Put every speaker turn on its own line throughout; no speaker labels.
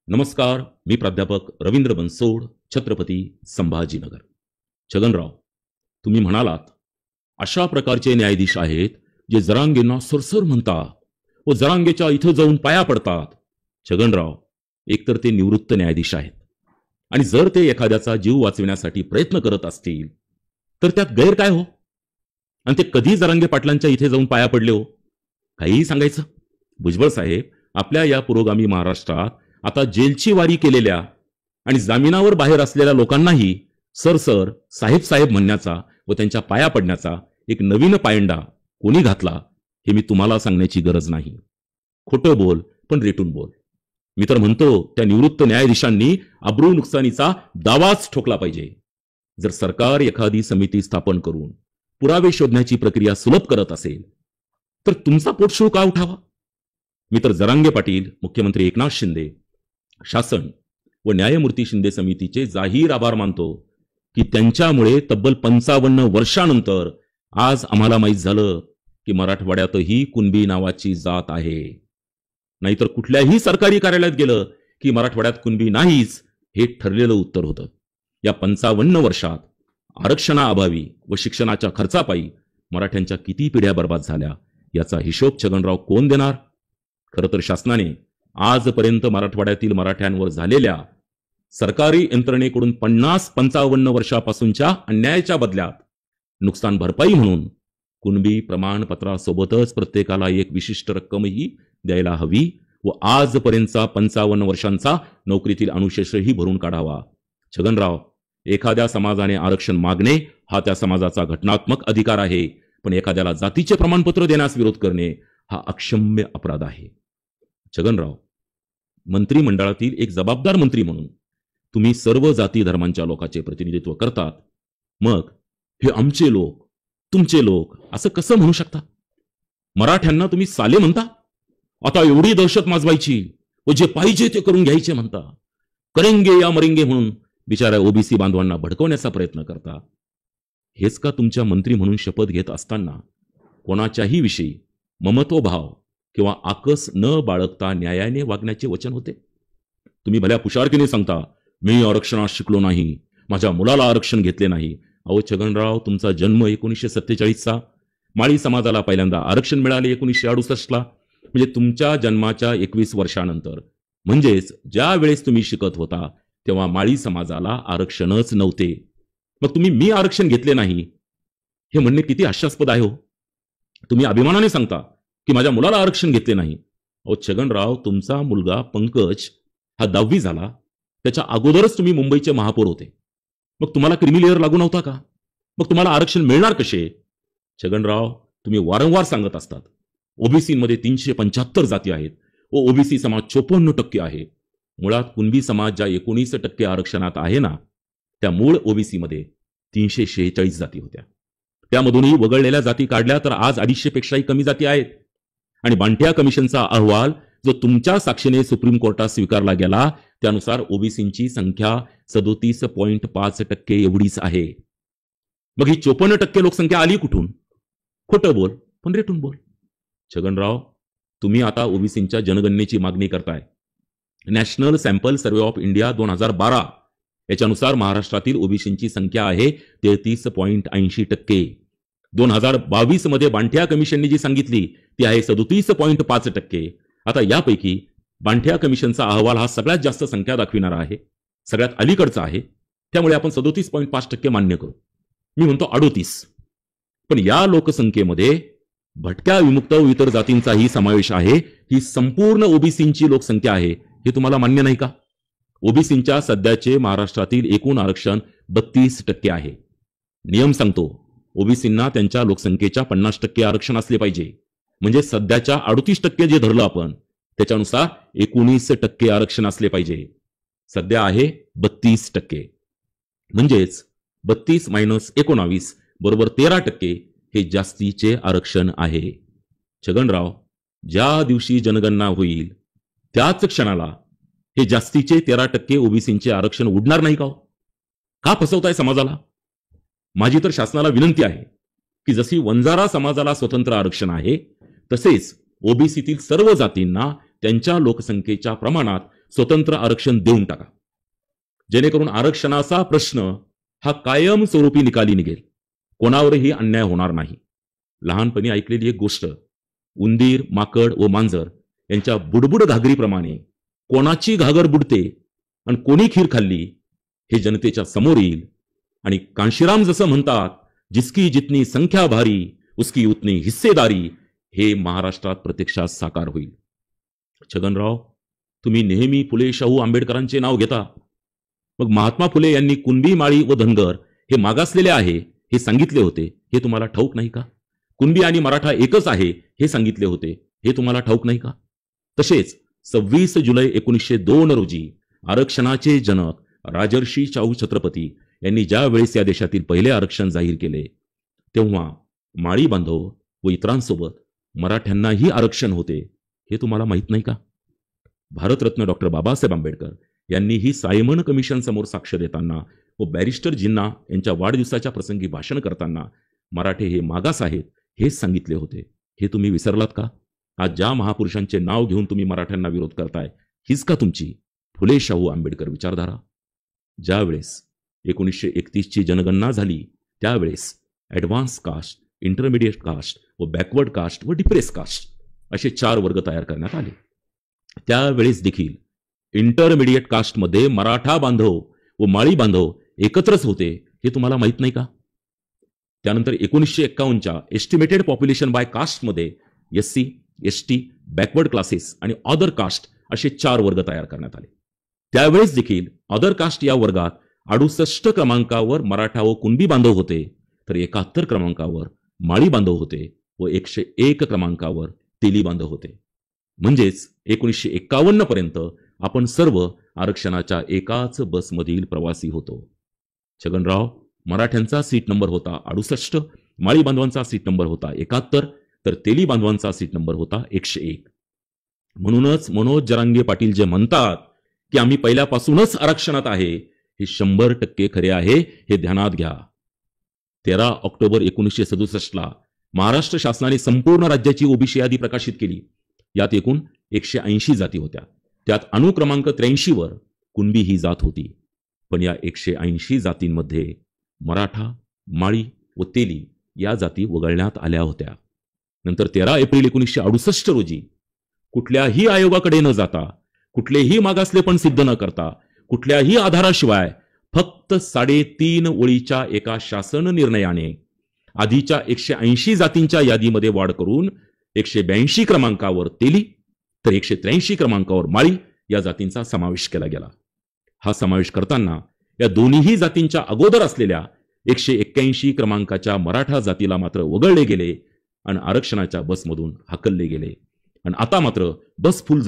नमस्कार, मी प्राध्यापक रवींद्र बनसोड, छत्रपती संभाजीनगर. छगनराव, तुम्ही म्हणालात अशा प्रकारचे न्यायाधीश आहेत जे जरांगेंना सरसर म्हणतात व जरांगेच्या इथं जाऊन पाया पडतात. छगनराव, एकतर ते निवृत्त न्यायाधीश आहेत आणि जर ते एखाद्याचा जीव वाचविण्यासाठी प्रयत्न करत असतील तर त्यात गैर काय हो? आणि ते कधी जरांगे पाटलांच्या इथे जाऊन पाया पडले हो? काहीही सांगायचं. भुजबळ साहेब, आपल्या या पुरोगामी महाराष्ट्रात आता जेलची वारी केलेल्या आणि जामिनावर बाहेर असलेल्या लोकांनाही सरसर साहेब साहेब म्हणण्याचा व त्यांच्या पाया पडण्याचा एक नवीन पायंडा कोणी घातला हे मी तुम्हाला सांगण्याची गरज नाही. खोटं बोल पण रेटून बोल. मी तर म्हणतो त्या निवृत्त न्यायाधीशांनी अब्रू नुकसानीचा दावाच ठोकला पाहिजे. जर सरकार एखादी समिती स्थापन करून पुरावे शोधण्याची प्रक्रिया सुलभ करत असेल तर तुमचा पोटशूळ का उठावा? मी तर जरांगे पाटील, मुख्यमंत्री एकनाथ शिंदे, शासन व न्यायमूर्ती शिंदे समितीचे जाहीर आभार मानतो की त्यांच्यामुळे तब्बल 55 वर्षानंतर आज आम्हाला माहीत झालं की मराठवाड्यातही कुणबी नावाची जात आहे. नाहीतर कुठल्याही सरकारी कार्यालयात गेलं की मराठवाड्यात कुणबी नाहीच हे ठरलेलं उत्तर होतं. या 55 वर्षात आरक्षणाअभावी व शिक्षणाच्या खर्चापायी मराठ्यांच्या किती पिढ्या बर्बाद झाल्या याचा हिशोब छगनराव कोण देणार? खरं तर शासनाने आजपर्यंत मराठवाड्यातील मराठ्यांवर झालेल्या सरकारी यंत्रणेकडून 50-55 वर्षापासूनच्या अन्यायाच्या बदल्यात नुकसान भरपाई म्हणून कुणबी प्रमाणपत्रासोबतच प्रत्येकाला एक विशिष्ट रक्कमही द्यायला हवी व आजपर्यंतचा 55 वर्षांचा नोकरीतील अनुशेषही भरून काढावा. छगनराव, एखाद्या समाजाने आरक्षण मागणे हा त्या समाजाचा घटनात्मक अधिकार आहे, पण एखाद्याला जातीचे प्रमाणपत्र देण्यास विरोध करणे हा अक्षम्य अपराध आहे. छगनराव, मंत्रिमंडळातील एक जबाबदार मंत्री म्हणून तुम्ही सर्व जाती धर्मांच्या लोकांचे प्रतिनिधित्व करतात. मग हे आमचे लोक, तुमचे लोक असं कसं म्हणू शकता? मराठ्यांना तुम्ही साले म्हणता? आता एवढी दहशत माजवायची व जे पाहिजे ते करून घ्यायचे म्हणता. करेंगे या मरेंगे म्हणून बिचाऱ्या ओबीसी बांधवांना भडकवण्याचा प्रयत्न करता. हेच का तुमच्या मंत्री म्हणून शपथ घेत असताना कोणाच्याही विषयी ममत्वभाव किंवा आकस न बाळगता न्यायाने वागण्याचे वचन होते? तुम्ही भल्या पुशारकीने सांगता, मी आरक्षणात शिकलो नाही, माझ्या मुलाला आरक्षण घेतले नाही. अहो छगनराव, तुमचा जन्म 1947चा, माळी समाजाला पहिल्यांदा आरक्षण मिळाले 1968ला. म्हणजे तुमच्या जन्माच्या 21 वर्षानंतर, म्हणजेच ज्या वेळेस तुम्ही शिकत होता तेव्हा माळी समाजाला आरक्षणच नव्हते. मग तुम्ही मी आरक्षण घेतले नाही हे म्हणणे किती हास्यास्पद आहे हो. तुम्ही अभिमानाने सांगता की माझ्या मुलाला आरक्षण घेतले नाही. अहो छगनराव, तुमचा मुलगा पंकज हा 10वी झाला त्याच्या अगोदरच तुम्ही मुंबईचे महापौर होते. मग तुम्हाला क्रिमी लेअर लागू नव्हता का? मग तुम्हाला आरक्षण मिळणार कसे? छगनराव, तुम्ही वारंवार सांगत असतात ओबीसीमध्ये 375 जाती आहेत व ओबीसी समाज 54% आहे. मुळात कुणबी समाज ज्या 19% आरक्षणात आहे ना, त्या मूळ ओबीसी मध्ये 346 जाती होत्या. त्यामधूनही वगळलेल्या जाती काढल्या तर आज 250 पेक्षाही कमी जाती आहेत. आणि बांठिया कमिशनचा अहवाल जो तुमच्या साक्षीने सुप्रीम कोर्टात स्वीकारला गेला त्यानुसार ओबीसींची संख्या 37.5% एवढीच आहे. मग ही 54% लोकसंख्या आली कुठून? खोटं बोल पण रेटून बोल. छगनराव, तुम्ही आता ओबीसींच्या जनगणनेची मागणी करताय. National sample survey of India 2012 याच्यानुसार महाराष्ट्रातील ओबीसींची संख्या आहे 33.80%. 2022 मध्ये बांठिया कमिशनने जी सांगितली ती आहे 37.5%. आता यापैकी बांठिया कमिशनचा अहवाल हा सगळ्यात जास्त संख्या दाखविणारा आहे, सगळ्यात अलीकडचा आहे. त्यामुळे आपण 37.5% मान्य करू. मी म्हणतो 38. पण या लोकसंख्येमध्ये भटक्या, विमुक्त व इतर जातींचाही समावेश आहे. ही संपूर्ण ओबीसींची लोकसंख्या आहे. हे तुम्हाला मान्य नाही का? ओबीसींच्या सध्याचे महाराष्ट्रातील एकूण आरक्षण 32% आहे. नियम सांगतो ओबीसींना त्यांच्या लोकसंख्येच्या 50% आरक्षण असले पाहिजे. म्हणजे सध्याच्या 38% जे धरलं आपण त्याच्यानुसार 19% आरक्षण असले पाहिजे. सध्या आहे 32%. म्हणजेच 32 - 19 बरोबर 13% हे जास्तीचे आरक्षण आहे. छगनराव, ज्या दिवशी जनगणना होईल त्याच क्षणाला हे जास्तीचे 13% ओबीसींचे आरक्षण उडणार नाही का हो? का फसवताय समाजाला? माझी तर शासनाला विनंती आहे की जशी वंजारा समाजाला स्वतंत्र आरक्षण आहे तसेच ओबीसीतील सर्व जातींना त्यांच्या लोकसंख्येच्या प्रमाणात स्वतंत्र आरक्षण देऊन टाका, जेणेकरून आरक्षणाचा प्रश्न हा कायमस्वरूपी निकाली निघेल, कोणावरही अन्याय होणार नाही. लहानपणी ऐकलेली एक गोष्ट, उंदीर, माकड व मांजर यांच्या बुडबुड घागरीप्रमाणे कोणाची घागर बुडते आणि कोणी खीर खाल्ली हे जनतेच्या समोर येईल. आणि कांशीराम जसं म्हणतात, जिसकी जितनी संख्या भारी उसकी उतनी हिस्सेदारी, हे महाराष्ट्रात प्रत्यक्षात साकार होईल. छगनराव, तुम्ही नेहमी फुले शाहू आंबेडकरांचे नाव घेता, मग महात्मा फुले यांनी कुणबी, माळी व धनगर हे मागासलेले आहे हे सांगितले होते, हे तुम्हाला ठाऊक नाही का? कुणबी आणि मराठा एकच आहे हे सांगितले होते, हे तुम्हाला ठाऊक नाही का? तसेच 26 जुलै 1902 रोजी आरक्षणाचे जनक राजर्षी शाहू छत्रपती यांनी ज्या वेळेस या देशातील पहिले आरक्षण जाहीर केले, तेव्हा माळी बांधव व इतरांसोबत मराठ्यांनाही आरक्षण होते, हे तुम्हाला माहित नाही का? भारतरत्न डॉक्टर बाबासाहेब आंबेडकर यांनीही सायमन कमिशन समोर साक्ष देताना व बॅरिस्टर जिन्ना यांच्या वाढदिवसाच्या प्रसंगी भाषण करताना मराठे हे मागास आहेत हेच सांगितले होते, हे तुम्ही विसरलात का? आज ज्या महापुरुषांचे नाव घेऊन तुम्ही मराठ्यांना विरोध करताय, हीच का तुमची फुले शाहू आंबेडकर विचारधारा? ज्यावेळेस 1931 ची जनगणना झाली, त्यावेळेस ॲडव्हान्स कास्ट, इंटरमिडिएट कास्ट व बॅकवर्ड कास्ट व डिप्रेस कास्ट असे 4 वर्ग तयार करण्यात आले. त्यावेळेस देखील इंटरमिडिएट कास्टमध्ये मराठा बांधव व माळी बांधव एकत्रच होते, हे तुम्हाला माहित नाही का? त्यानंतर 1951च्या एस्टिमेटेड पॉप्युलेशन बाय कास्टमध्ये SC, ST, बॅकवर्ड क्लासेस आणि अदर कास्ट असे 4 वर्ग तयार करण्यात आले. त्यावेळेस देखील अदर कास्ट या वर्गात 68 क्रमांकावर मराठा व कुणबी बांधव होते, तर 71 क्रमांकावर माळी बांधव होते व 101 क्रमांकावर तेली बांधव होते. म्हणजेच 1951 पर्यंत आपण सर्व आरक्षणाच्या एकाच बसमधील प्रवासी होतो. छगनराव, मराठ्यांचा सीट नंबर होता 68, माळी बांधवांचा सीट नंबर होता 71, तर तेली बांधवांचा सीट नंबर होता 101. म्हणूनच मनोज जरांगे पाटील जे म्हणतात की आम्ही पहिल्यापासूनच आरक्षणात आहे, हे 100% खरे आहे, हे ध्यानात घ्या. 13 ऑक्टोबर 1967ला महाराष्ट्र शासनाने संपूर्ण राज्याची ओबीसी यादी प्रकाशित केली. यात एकूण 180 जाती होत्या. त्यात अनुक्रमांक 83 वर कुणबी ही जात होती. पण या 180 जातींमध्ये मराठा, माळी व तेली या जाती वगळण्यात आल्या होत्या. नंतर 13 एप्रिल 1968 रोजी कुठल्याही आयोगाकडे न जाता, कुठलेही मागासलेपण सिद्ध न करता, कुठल्याही आधाराशिवाय फक्त 3.5 ओळीच्या एका शासन निर्णयाने आधीच्या 180 जातींच्या यादीमध्ये वाढ करून 182 क्रमांकावर तेली तर 183 क्रमांकावर माळी या जातींचा समावेश केला गेला. हा समावेश करताना या दोन्ही जातींच्या अगोदर असलेल्या 181 क्रमांकाच्या मराठा जातीला मात्र वगळले गेले आणि आरक्षणाच्या बसमधून हाकलले गेले. आणि आता मात्र बस फुल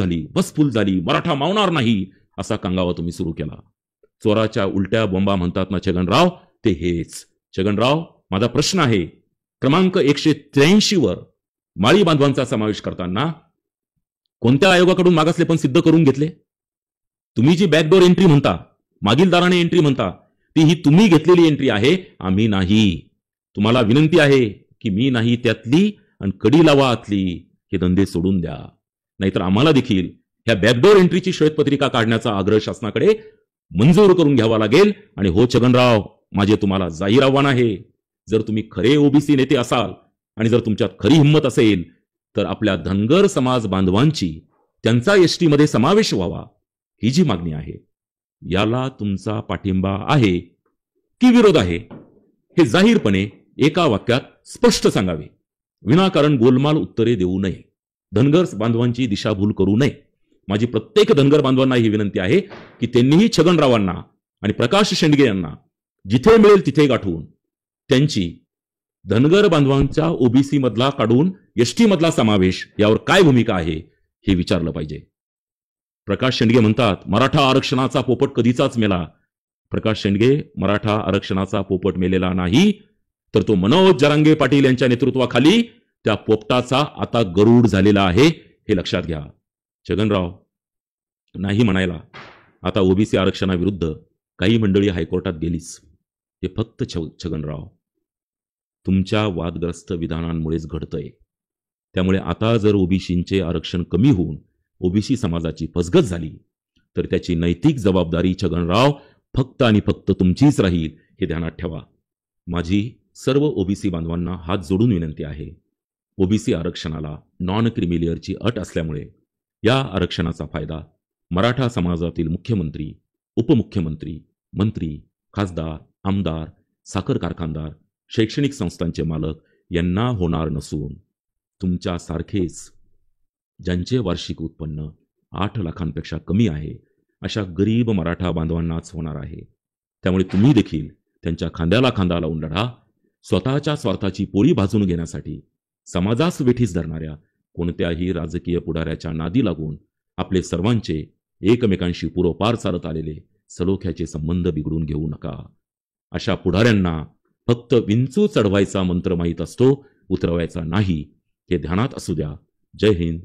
झाली, मराठा मावणार नाही असा कांगावा तुम्ही सुरू केला. चोराच्या उलट्या बोंबा म्हणतात ना छगनराव, ते हेच. छगनराव, माझा प्रश्न आहे, क्रमांक 183 वर माळी बांधवांचा समावेश करताना कोणत्या आयोगाकडून मागासलेपण सिद्ध करून घेतले? तुम्ही जी बॅकडोर एंट्री म्हणता, मागील दाराने एंट्री म्हणता, ती ही तुम्ही घेतलेली एंट्री आहे, आम्ही नाही. तुम्हाला विनंती आहे की मी नाही त्यातली आणि कडी लावा आतली हे धंदे सोडून द्या, नाहीतर आम्हाला देखील ह्या बॅकडोर एंट्रीची श्वेतपत्रिका काढण्याचा आग्रह शासनाकडे मंजूर करून घ्यावा लागेल. आणि हो छगनराव, माझे तुम्हाला जाहीर आव्हान आहे, जर तुम्ही खरे ओबीसी नेते असाल आणि जर तुमच्यात खरी हिंमत असेल तर आपल्या धनगर समाज बांधवांची त्यांचा एसटी मध्ये समावेश व्हावा, ही जी मागणी आहे, याला तुमचा पाठिंबा आहे की विरोध आहे हे जाहीरपणे एका वाक्यात स्पष्ट सांगावे. विनाकारण गोलमाल उत्तरे देऊ नये, धनगर बांधवांची दिशाभूल करू नये. माझी प्रत्येक धनगर बांधवांना ही विनंती आहे की त्यांनीही छगनरावांना आणि प्रकाश शेंडगे यांना जिथे मिळेल तिथे गाठून त्यांची धनगर बांधवांच्या ओबीसी मधला काढून एसटी मधला समावेश यावर काय भूमिका आहे हे विचारलं पाहिजे. प्रकाश शेंडगे म्हणतात मराठा आरक्षणाचा पोपट कधीचाच मेला. प्रकाश शेंडगे, मराठा आरक्षणाचा पोपट मेलेला नाही, तर तो मनोज जरांगे पाटील यांच्या नेतृत्वाखाली त्या पोपटाचा आता गरुड झालेला आहे, हे लक्षात घ्या. छगनराव, नाही म्हणायला आता ओबीसी आरक्षणाविरुद्ध काही मंडळी हायकोर्टात गेलीच. हे फक्त छगनराव तुमच्या वादग्रस्त विधानांमुळेच घडतंय. त्यामुळे आता जर ओबीसींचे आरक्षण कमी होऊन ओबीसी समाजाची फसगत झाली तर त्याची नैतिक जबाबदारी छगनराव फक्त आणि फक्त तुमचीच राहील हे ध्यानात ठेवा. माझी सर्व ओबीसी बांधवांना हात जोडून विनंती आहे. ओबीसी आरक्षणाला नॉन क्रिमिलियरची अट असल्यामुळे या आरक्षणाचा फायदा मराठा समाजातील मुख्यमंत्री, उपमुख्यमंत्री, मंत्री, खासदार, आमदार, साखर कारखानदार, शैक्षणिक संस्थांचे मालक यांना होणार नसून तुमच्यासारखेच ज्यांचे वार्षिक उत्पन्न 8 लाखांपेक्षा कमी आहे अशा गरीब मराठा बांधवांनाच होणार आहे. त्यामुळे तुम्ही देखील त्यांच्या खांद्याला खांदा लावून लढा. स्वतःच्या स्वार्थाची पोळी भाजून घेण्यासाठी समाजास वेठीस धरणाऱ्या कोणत्याही राजकीय पुढाऱ्याच्या नादी लागून आपले सर्वांचे एकमेकांशी पूर्वपार चालत आलेले सलोख्याचे संबंध बिघडून घेऊ नका. अशा पुढाऱ्यांना फक्त विंचू चढवायचा मंत्र माहीत असतो, उतरवायचा नाही, हे ध्यानात असू द्या. जय हिंद.